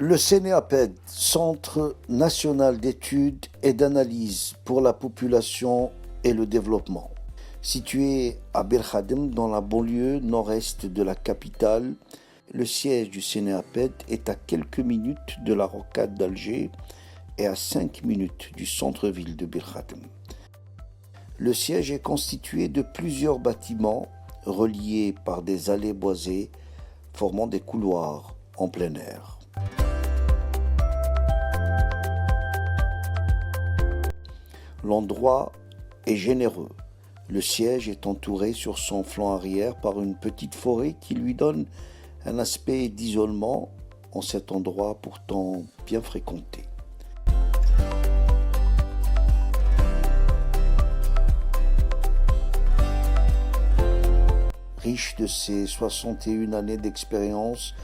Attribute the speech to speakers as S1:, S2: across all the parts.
S1: Le CNEAPED, Centre national d'études et d'analyse pour la population et le développement. Situé à Bir Khadem, dans la banlieue nord-est de la capitale, le siège du CNEAPED est à quelques minutes de la rocade d'Alger et à 5 minutes du centre-ville de Bir Khadem. Le siège est constitué de plusieurs bâtiments reliés par des allées boisées formant des couloirs en plein air. L'endroit est généreux. Le siège est entouré sur son flanc arrière par une petite forêt qui lui donne un aspect d'isolement en cet endroit pourtant bien fréquenté. Riche de ses 61 années d'expérience,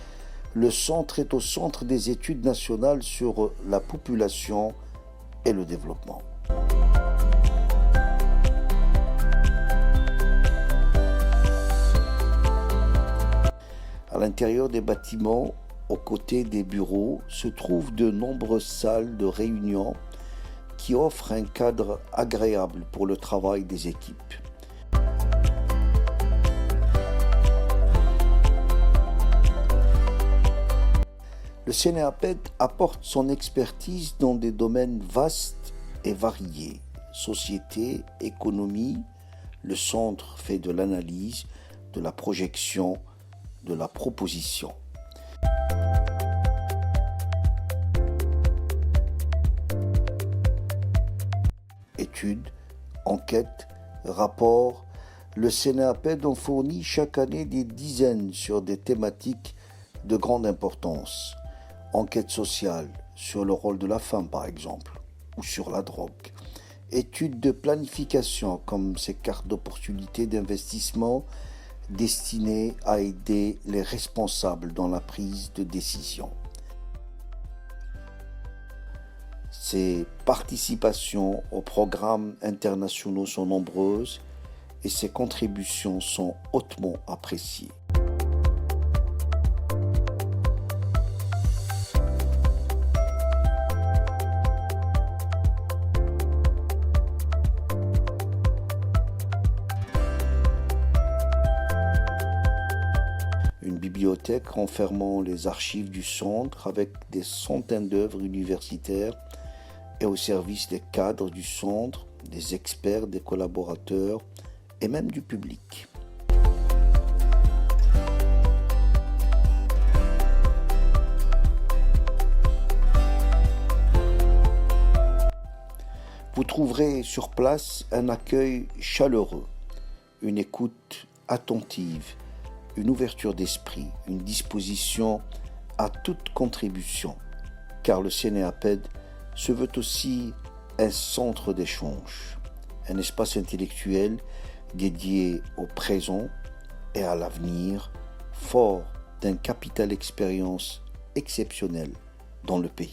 S1: le centre est au centre des études nationales sur la population et le développement. À l'intérieur des bâtiments, aux côtés des bureaux, se trouvent de nombreuses salles de réunion qui offrent un cadre agréable pour le travail des équipes. Le CNEAPED apporte son expertise dans des domaines vastes et variés. Société, économie, le centre fait de l'analyse, de la projection, de la proposition. Études, enquêtes, rapports, le CNEAPED en fournit chaque année des dizaines sur des thématiques de grande importance. Enquête sociale sur le rôle de la femme par exemple, ou sur la drogue. Études de planification comme ces cartes d'opportunités d'investissement destinées à aider les responsables dans la prise de décision. Ses participations aux programmes internationaux sont nombreuses et ses contributions sont hautement appréciées. Une bibliothèque renfermant les archives du centre avec des centaines d'œuvres universitaires et au service des cadres du centre, des experts, des collaborateurs et même du public. Vous trouverez sur place un accueil chaleureux, une écoute attentive, une ouverture d'esprit, une disposition à toute contribution, car le CNEAPED se veut aussi un centre d'échange, un espace intellectuel dédié au présent et à l'avenir, fort d'un capital expérience exceptionnel dans le pays.